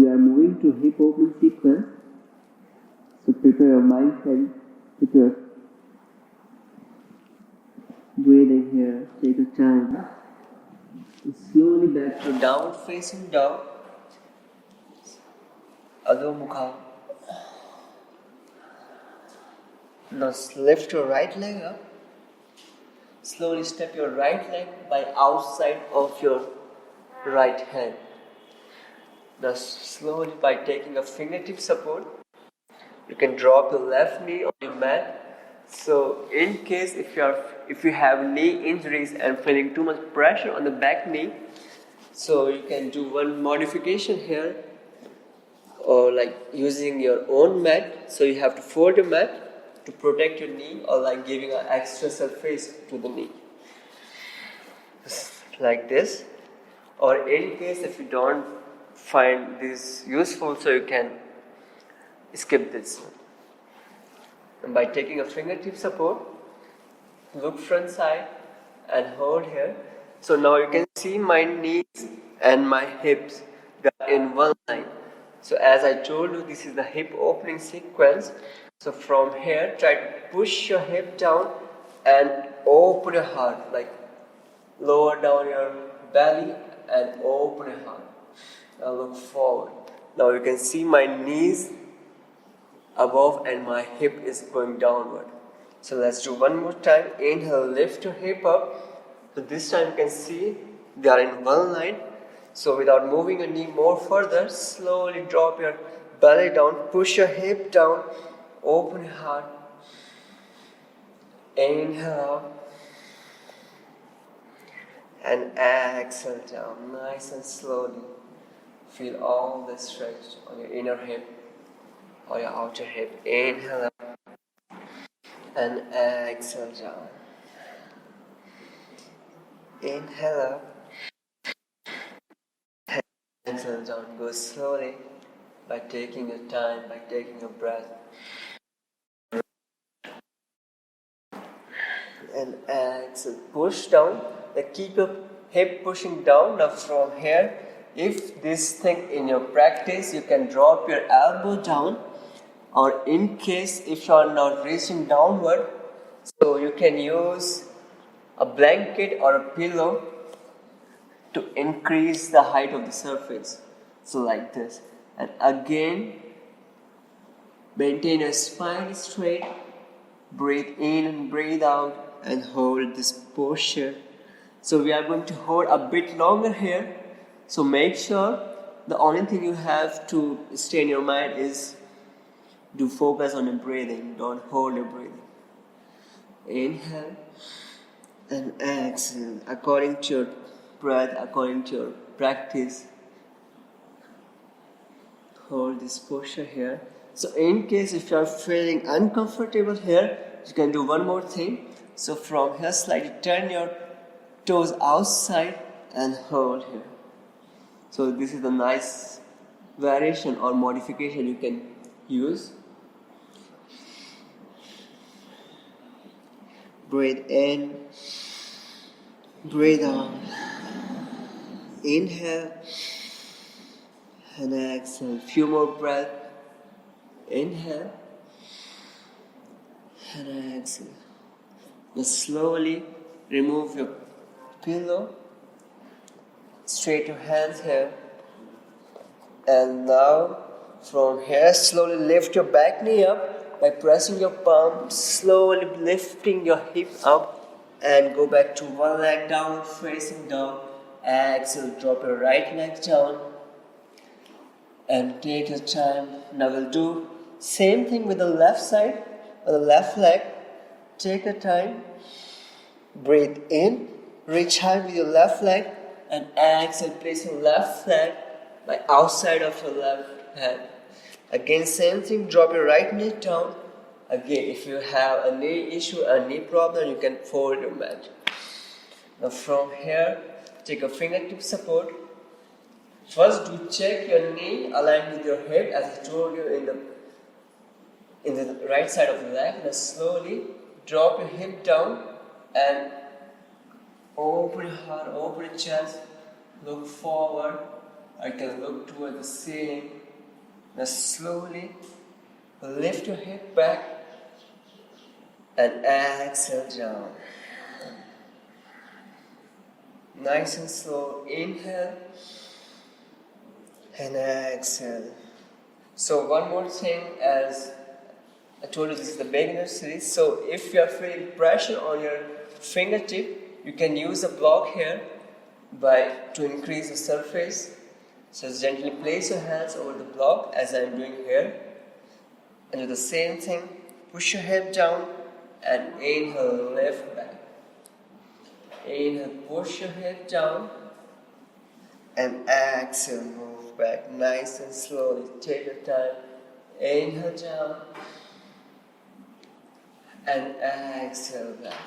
we are moving to hip opening sequence. So prepare your mindset, prepare breathing here, take your time. Slowly back to downward facing dog, Adho Mukha. Now lift your right leg up. Slowly step your right leg by outside of your right hand. Now slowly by taking a fingertip support, you can drop your left knee on your mat. So in case if you have knee injuries and feeling too much pressure on the back knee, so you can do one modification here, or like using your own mat. So you have to fold your mat to protect your knee, or like giving an extra surface to the knee, like this. Or in case if you don't find this useful, so you can skip this one. And by taking a fingertip support, look front side and hold here. So now you can see my knees and my hips, they are in one line. So as I told you, this is the hip opening sequence. So from here, try to push your hip down and open your heart, like lower down your belly and open your heart. Now look forward. Now you can see my knees above and my hip is going downward. So let's do one more time. Inhale, lift your hip up. So this time you can see they are in one line. So without moving your knee more further, slowly drop your belly down, push your hip down, open your heart. Inhale up and exhale down, nice and slowly. Feel all the stretch on your inner hip or your outer hip. Inhale up and exhale down. Inhale up, exhale down. Go slowly by taking your time, by taking your breath. And exhale, push down. Like keep your hip pushing down. Now from here, if this thing in your practice, you can drop your elbow down, or in case if you are not reaching downward, so you can use a blanket or a pillow to increase the height of the surface. So like this. And again, maintain your spine straight. Breathe in and breathe out and hold this posture. So we are going to hold a bit longer here. So make sure the only thing you have to stay in your mind is to focus on your breathing. Don't hold your breathing. Inhale and exhale according to your breath, according to your practice. Hold this posture here. So in case if you are feeling uncomfortable here, you can do one more thing. So from here, slightly turn your toes outside and hold here. So this is a nice variation or modification you can use. Breathe in, breathe out. Inhale and exhale. Few more breaths. Inhale and exhale. Now slowly remove your pillow. Straight your hands here. And now from here, slowly lift your back knee up by pressing your palm, slowly lifting your hip up, and go back to one leg down, facing down. Exhale, drop your right leg down and take your time. Now we'll do same thing with the left side or the left leg. Take your time. Breathe in, reach high with your left leg, and exhale, place your left leg by outside of your left hand. Again, same thing, drop your right knee down. Again, if you have a knee issue, a knee problem, you can fold your mat. Now from here, take a fingertip support. First, do check your knee aligned with your hip, as I told you in the right side of the leg. Now slowly drop your hip down and open your heart, open your chest, look forward, I can look toward the ceiling. Now slowly lift your hip back and exhale down. Nice and slow. Inhale and exhale. So one more thing, as I told you, this is the beginner series. So if you are feeling pressure on your fingertip, you can use a block here to increase the surface. So gently place your hands over the block as I am doing here. And do the same thing. Push your hip down and inhale, lift back. Inhale, push your hip down and exhale, move back nice and slowly. Take your time. Inhale down and exhale back.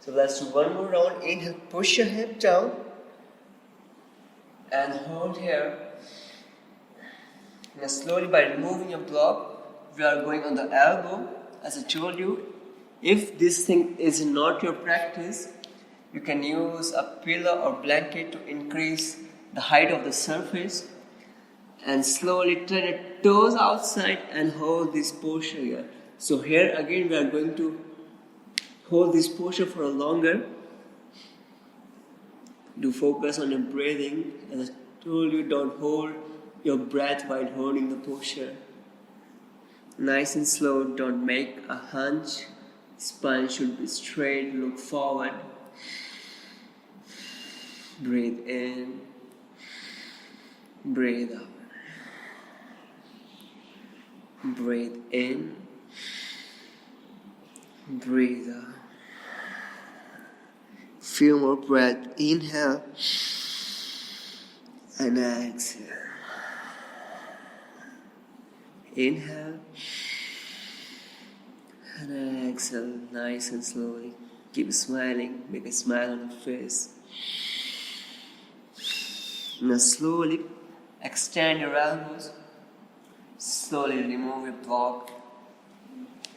So let's do one more round. Inhale, push your hip down and hold here. Now slowly, by removing your block, we are going on the elbow. As I told you, if this thing is not your practice, you can use a pillow or blanket to increase the height of the surface. And slowly turn your toes outside and hold this posture here. So here again we are going to hold this posture for a longer. Do focus on your breathing. As I told you, don't hold your breath while holding the posture. Nice and slow, don't make a hunch. Spine should be straight, look forward. Breathe in, breathe out. Breathe in, breathe out. Few more breath. Inhale and exhale. Inhale and exhale, nice and slowly. Keep smiling, make a smile on your face. Now slowly extend your elbows. Slowly remove your block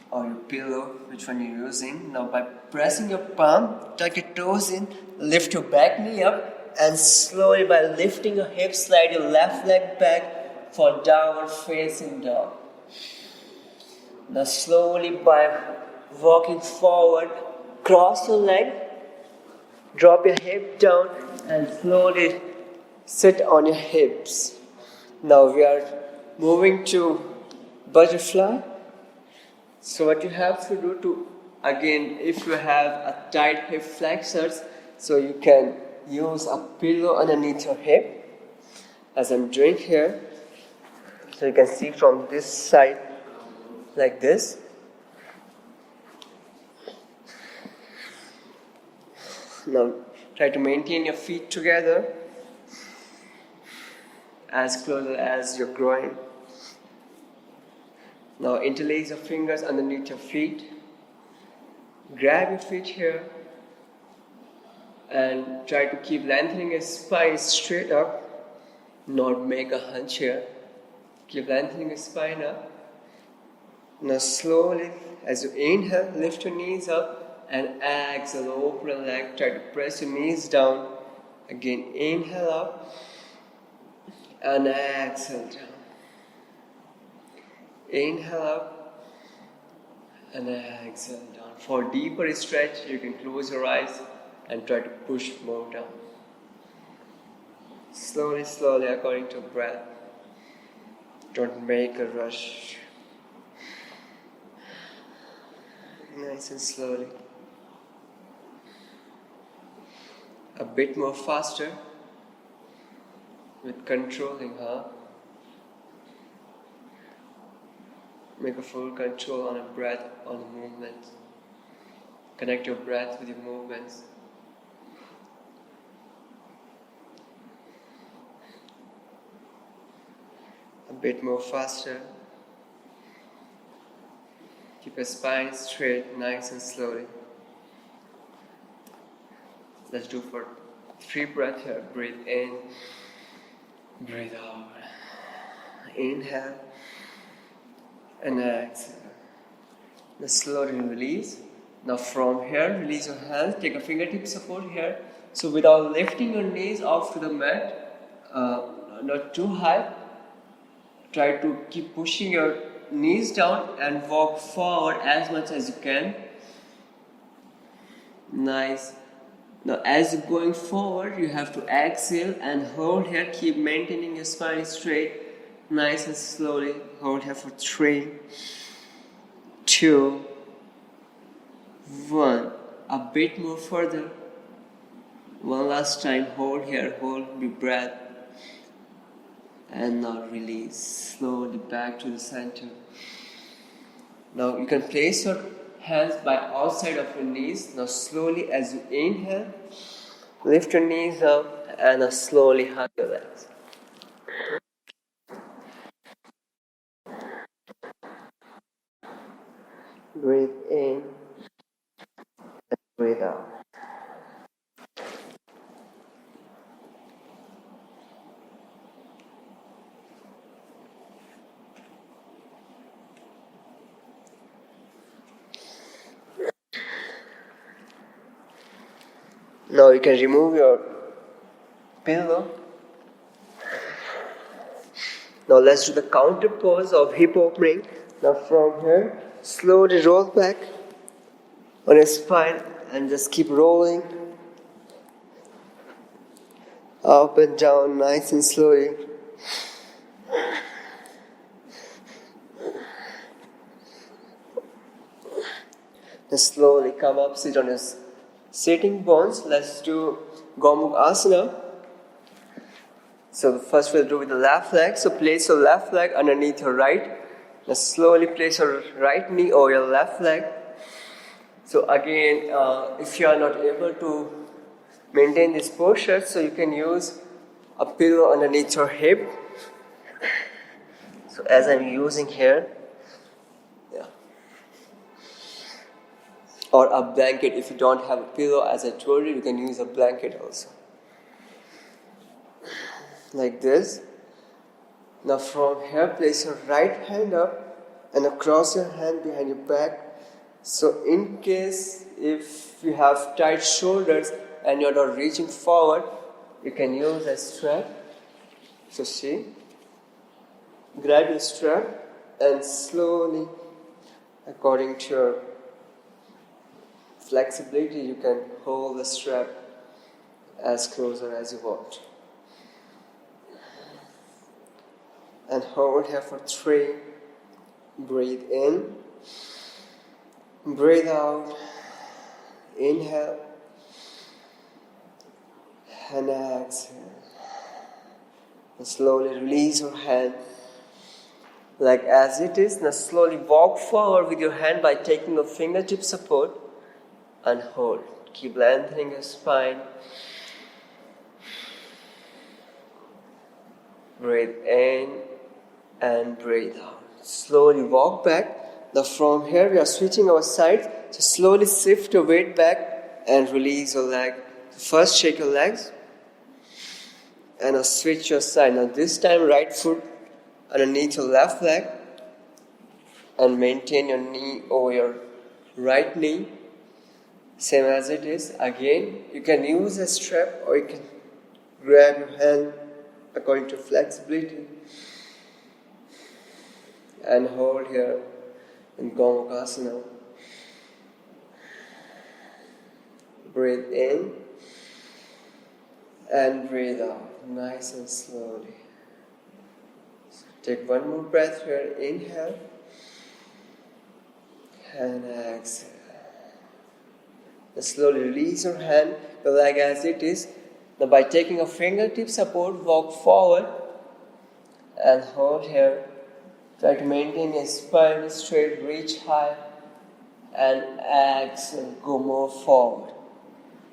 or your pillow, which one you're using. Now by pressing your palm, tuck your toes in, lift your back knee up, and slowly by lifting your hips, slide your left leg back for downward facing dog. Now slowly by walking forward, cross your leg, drop your hip down and slowly sit on your hips. Now we are moving to butterfly. So what you have to do to, again, if you have a tight hip flexors, so you can use a pillow underneath your hip, as I'm doing here. So you can see from this side, like this. Now try to maintain your feet together, as close as your groin. Now interlace your fingers underneath your feet. Grab your feet here and try to keep lengthening your spine straight up. Not make a hunch here. Keep lengthening your spine up. Now slowly, as you inhale, lift your knees up and exhale, open your leg. Try to press your knees down. Again, inhale up and exhale down. Inhale up and exhale down. For deeper stretch, you can close your eyes and try to push more down. Slowly, slowly, according to breath. Don't make a rush. Nice and slowly. A bit more faster with controlling, Make a full control on your breath, on the movements. Connect your breath with your movements. A bit more faster. Keep your spine straight, nice and slowly. Let's do for 3 breaths here. Breathe in, breathe out. Inhale and exhale. Now slowly release. Now from here, release your hands. Take a fingertip support here. So without lifting your knees off to the mat, not too high. Try to keep pushing your knees down and walk forward as much as you can. Nice. Now as you're going forward, you have to exhale and hold here. Keep maintaining your spine straight. Nice and slowly. Hold here for 3, 2, 1. A bit more further. One last time. Hold here. Hold your breath. And now release. Slowly back to the center. Now you can place your hands by outside of your knees. Now slowly as you inhale, lift your knees up and now slowly hug your legs. Breathe in and breathe out. Now you can remove your pillow. Now let's do the counter pose of hip opening. Now from here, slowly roll back on your spine and just keep rolling up and down nice and slowly. Just slowly come up, sit on your sitting bones. Let's do 𝐂𝐞𝐫𝐭𝐢𝐟𝐢𝐞𝐝. So first we'll do with the left leg. So place your left leg underneath your right. Now slowly place your right knee over your left leg. So again, if you are not able to maintain this posture, so you can use a pillow underneath your hip. So as I'm using here, or a blanket. If you don't have a pillow, as I told you, you can use a blanket also. Like this. Now from here, place your right hand up and cross your hand behind your back. So in case if you have tight shoulders and you're not reaching forward, you can use a strap. So see, grab your strap and slowly, according to your flexibility, you can hold the strap as closer as you want. And hold here for 3. Breathe in. Breathe out. Inhale. And exhale. And slowly release your hand. Like as it is. Now slowly walk forward with your hand by taking a fingertip support. And hold. Keep lengthening your spine. Breathe in and breathe out. Slowly walk back. Now from here we are switching our sides. So slowly shift your weight back and release your leg. First shake your legs. And now switch your side. Now this time right foot underneath your left leg. And maintain your knee over your right knee. Same as it is. Again, you can use a strap or you can grab your hand according to flexibility and hold here in 𝐂𝐞𝐫𝐭𝐢𝐿𝐼𝐴. Breathe in and breathe out, nice and slowly. So take one more breath here. Inhale and exhale. And slowly release your hand, the leg as it is. Now by taking a fingertip support, walk forward and hold here. Try to maintain your spine straight, reach high and exhale, go more forward.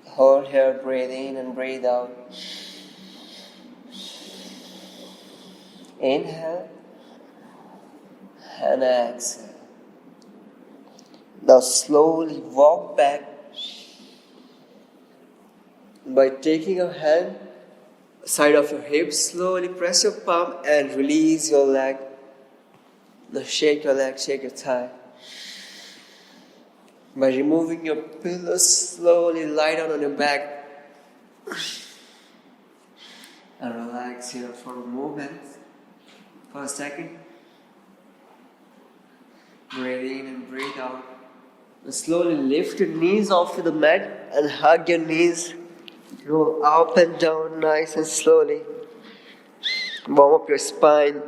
Hold here, breathe in and breathe out. Inhale and exhale. Now slowly walk back by taking your hand side of your hips. Slowly press your palm and release your leg. Now shake your leg, shake your thigh. By removing your pillow, slowly lie down on your back And relax here for a moment. For a second. Breathe in and breathe out. And slowly lift your knees off the mat and hug your knees. Roll up and down nice and slowly. Warm up your spine.